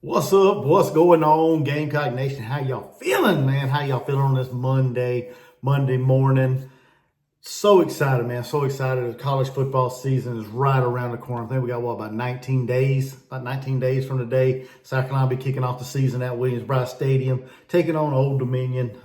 What's up? What's going on, Gamecock Nation? How y'all feeling, man? How y'all feeling on this Monday morning? So excited, man. So excited. The college football season is right around the corner. I think we got, about 19 days? About 19 days from today. South Carolina will be kicking off the season at Williams-Brice Stadium, taking on Old Dominion.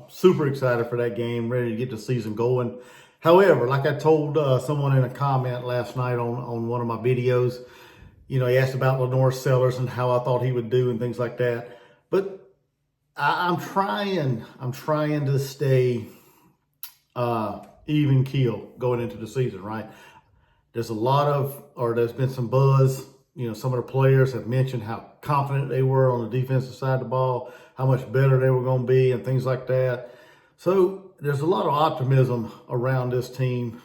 Super excited for that game, ready to get the season going. However, like I told someone in a comment last night on one of my videos, he asked about Lenore Sellers and how I thought he would do and things like that. But I'm trying to stay even keel going into the season, right? There's there's been some buzz. Some of the players have mentioned how confident they were on the defensive side of the ball, how much better they were going to be and things like that. So there's a lot of optimism around this team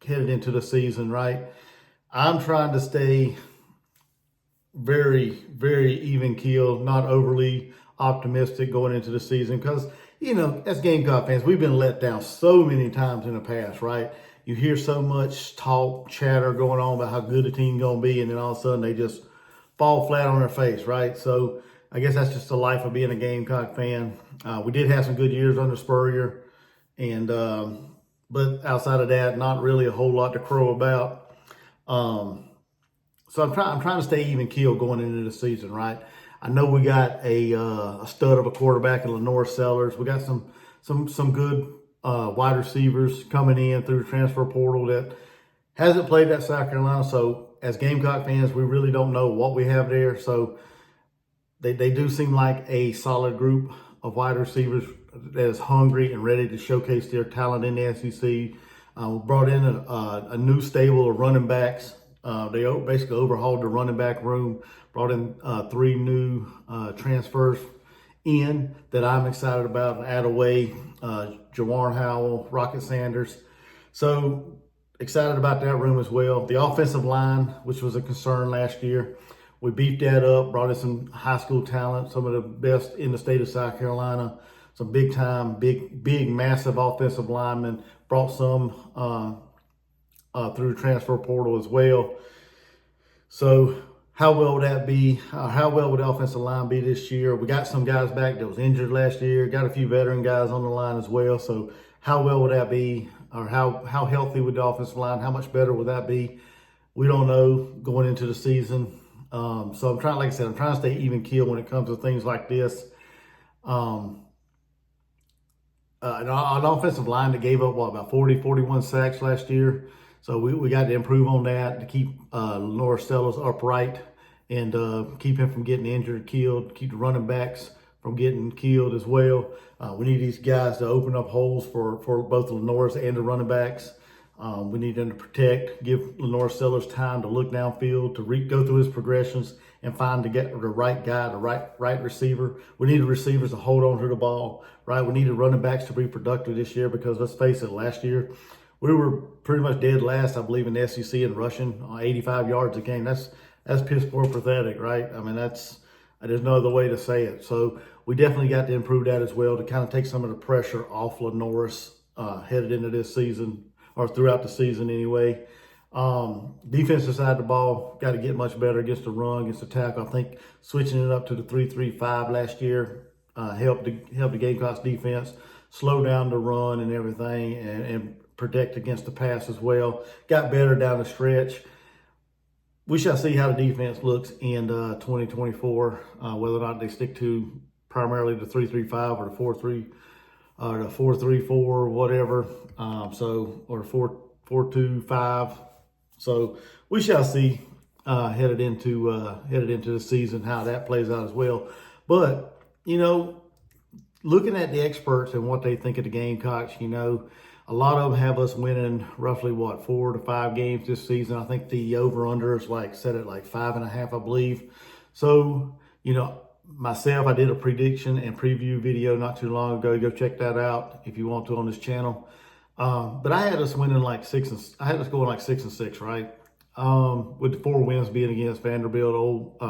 headed into the season, right? I'm trying to stay very, very even keel, not overly optimistic going into the season because, as Gamecock fans, we've been let down so many times in the past, right? You hear so much talk, chatter going on about how good the team going to be, and then all of a sudden they just fall flat on their face, right? So I guess that's just the life of being a Gamecock fan. We did have some good years under Spurrier, and but outside of that, not really a whole lot to crow about. So I'm trying to stay even keel going into the season, right? I know we got a stud of a quarterback in Lenore Sellers. We got some good wide receivers coming in through the transfer portal that hasn't played at South Carolina. So as Gamecock fans, we really don't know what we have there. So they do seem like a solid group of wide receivers that is hungry and ready to showcase their talent in the SEC. We brought in a new stable of running backs. They basically overhauled the running back room, brought in 3 new transfers in that I'm excited about. Attaway, Jawan Howell, Rocket Sanders. So excited about that room as well. The offensive line, which was a concern last year, we beefed that up, brought in some high school talent, some of the best in the state of South Carolina, some big time, big, massive offensive linemen, brought some through the transfer portal as well. So how well would that be? How well would the offensive line be this year? We got some guys back that was injured last year. Got a few veteran guys on the line as well. So how well would that be? Or how healthy would the offensive line? How much better would that be? We don't know going into the season. So I'm trying to stay even keel when it comes to things like this. An offensive line that gave up, about 41 sacks last year. So we got to improve on that to keep Lenore Sellers upright and keep him from getting injured, killed, keep the running backs from getting killed as well. We need these guys to open up holes for both the Lenore's and the running backs. We need them to protect, give Lenore Sellers time to look downfield, to go through his progressions and find the right guy, the right receiver. We need the receivers to hold on to the ball, right? We need the running backs to be productive this year because let's face it, last year we were pretty much dead last, I believe, in the SEC in rushing, 85 yards a game. That's piss poor pathetic, right? I mean, there's no other way to say it. So we definitely got to improve that as well to kind of take some of the pressure off Lenore's headed into this season, or throughout the season anyway. Defensive side of the ball, got to get much better against the run, against the tackle. I think switching it up to the 3-3-5 last year helped the Gamecocks defense slow down the run and everything and protect against the pass as well. Got better down the stretch. We shall see how the defense looks in 2024, whether or not they stick to primarily the 3-3-5 or the 4-3 or the 4-3-4, whatever. Or 4-2-5. So we shall see headed into the season how that plays out as well. But looking at the experts and what they think of the Gamecocks, a lot of them have us winning roughly 4 to 5 games this season. I think the over/under is set at 5.5, I believe. So myself, I did a prediction and preview video not too long ago. Go check that out if you want to on this channel. But I had us winning I had us going 6-6, right? With the 4 wins being against Vanderbilt,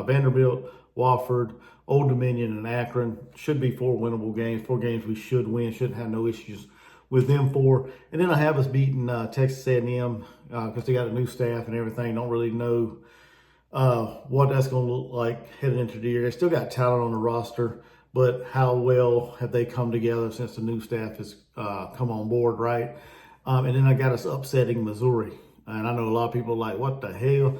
Wofford, Old Dominion, and Akron. Should be 4 winnable games. 4 games we should win. Shouldn't have no issues with them 4. And then I have us beating Texas A&M because they got a new staff and everything. Don't really know what that's going to look like heading into the year. They still got talent on the roster, but how well have they come together since the new staff has come on board, right? And then I got us upsetting Missouri. And I know a lot of people are like, what the hell?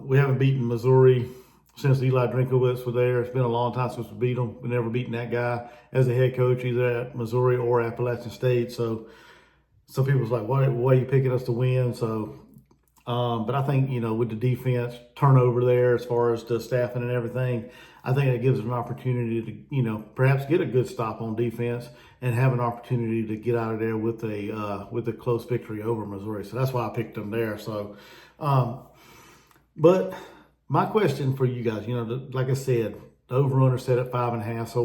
We haven't beaten Missouri since Eli Drinkowitz was there. It's been a long time since we beat them. We've never beaten that guy as a head coach, either at Missouri or Appalachian State. So some people's like, why are you picking us to win? So, but I think, with the defense turnover there, as far as the staffing and everything, I think it gives us an opportunity to, perhaps get a good stop on defense and have an opportunity to get out of there with a close victory over Missouri. So that's why I picked them there. So, but my question for you guys, like I said, the over-under set at 5.5. So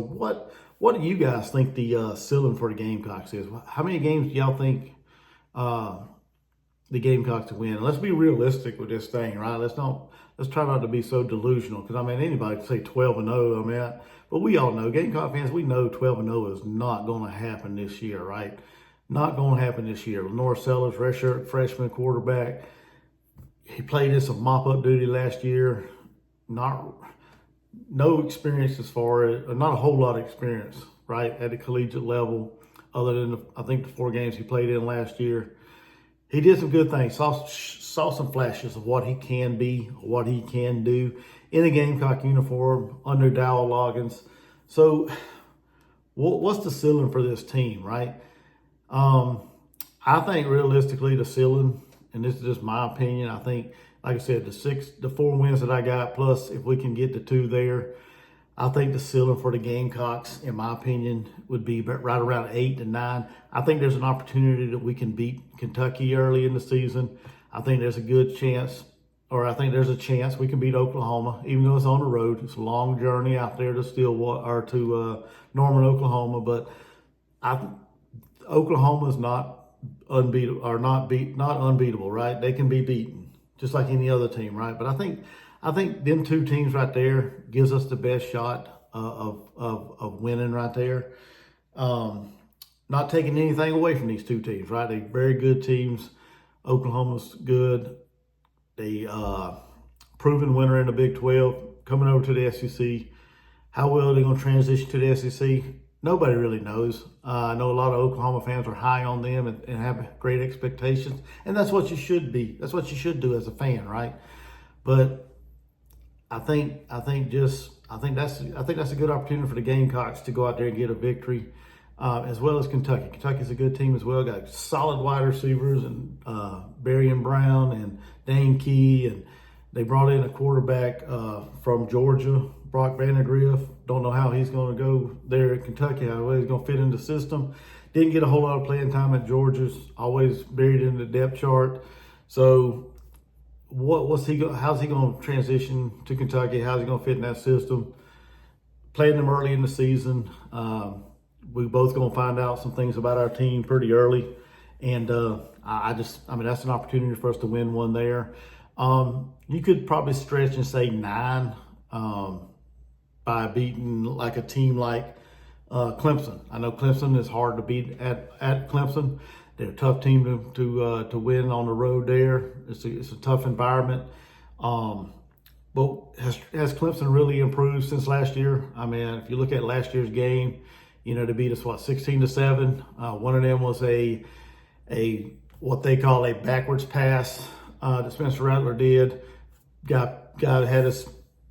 what do you guys think the ceiling for the Gamecocks is? How many games do y'all think the Gamecocks to win? And let's be realistic with this thing, right? Let's try not to be so delusional, because anybody can say 12-0. But we all know, Gamecock fans, we know 12-0 is not going to happen this year, right? Not going to happen this year. Lenore Sellers, redshirt freshman quarterback. He played in some mop-up duty last year. No experience as far as, not a whole lot of experience, right, at the collegiate level, other than I think the 4 games he played in last year. He did some good things. Saw some flashes of what he can be, what he can do in a Gamecock uniform under Dowell Loggins. So, what's the ceiling for this team, right? I think realistically the ceiling, and this is just my opinion, I think, like I said, the 4 wins that I got, plus if we can get the 2 there, I think the ceiling for the Gamecocks, in my opinion, would be right around 8 to 9. I think there's an opportunity that we can beat Kentucky early in the season. I think there's a good chance, or I think there's a chance we can beat Oklahoma, even though it's on the road. It's a long journey out there to Stillwater or to Norman, Oklahoma. But Oklahoma's not unbeatable, or not unbeatable, right? They can be beaten just like any other team, right? But I think them 2 teams right there gives us the best shot of winning right there. Not taking anything away from these 2 teams, right? They're very good teams. Oklahoma's good. They proven winner in the Big 12, coming over to the SEC. How well they're going to transition to the SEC, nobody really knows. I know a lot of Oklahoma fans are high on them and have great expectations, and that's what you should be. That's what you should do as a fan, right? But I think that's a good opportunity for the Gamecocks to go out there and get a victory, as well as Kentucky. Kentucky's a good team as well. Got solid wide receivers and Barry and Brown and Dane Key, and they brought in a quarterback from Georgia, Brock Vandegrift. Don't know how he's going to go there at Kentucky, how he's going to fit in the system. Didn't get a whole lot of playing time at Georgia's, always buried in the depth chart. So how's he going to transition to Kentucky? How's he going to fit in that system? Playing them early in the season. We both going to find out some things about our team pretty early. And that's an opportunity for us to win one there. You could probably stretch and say 9 by beating like a team like Clemson. I know Clemson is hard to beat at Clemson. They're a tough team to win on the road there. It's a tough environment. But has Clemson really improved since last year? If you look at last year's game, they beat us 16-7. One of them was a what they call a backwards pass that Spencer Rattler did. Guy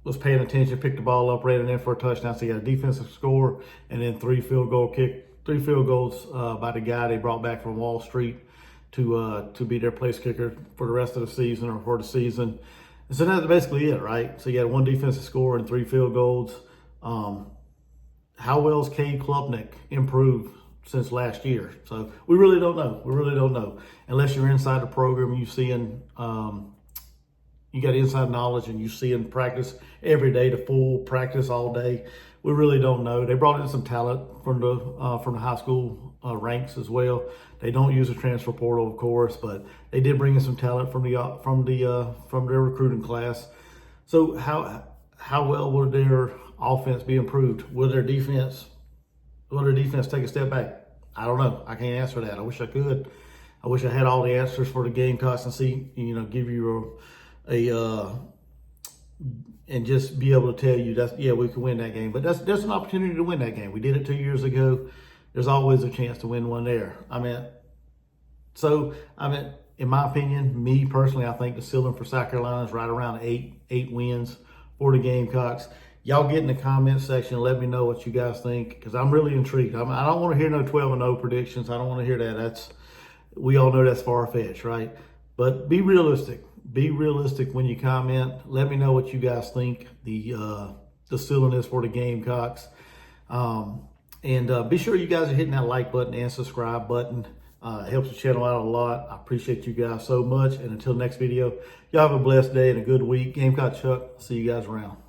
was paying attention, picked the ball up, ran it in for a touchdown. So he got a defensive score, and then 3 field goals by the guy they brought back from Wall Street to be their place kicker for the rest of the season, or for the season. And so that's basically it, right? So you had 1 defensive score and 3 field goals. How well's Cade Klubnik improved since last year? So we really don't know. We really don't know. Unless you're inside the program, you got inside knowledge and you see in practice every day, the full practice all day. We really don't know. They brought in some talent from the high school ranks as well. They don't use a transfer portal, of course, but they did bring in some talent from their recruiting class. So how well will their offense be improved? Will their defense take a step back? I don't know. I can't answer that. I wish I could. I wish I had all the answers for the Gamecocks and give you and just be able to tell you that, yeah, we can win that game. But that's an opportunity to win that game. We did it 2 years ago. There's always a chance to win one there. In my opinion, me personally, I think the ceiling for South Carolina is right around eight wins for the Gamecocks. Y'all get in the comment section and let me know what you guys think, because I'm really intrigued. I don't want to hear no 12-0 predictions. I don't want to hear that. We all know that's far-fetched, right? But be realistic. Be realistic when you comment. Let me know what you guys think the ceiling is for the Gamecocks. And be sure you guys are hitting that like button and subscribe button. It helps the channel out a lot. I appreciate you guys so much. And until next video, y'all have a blessed day and a good week. Gamecock Chuck, see you guys around.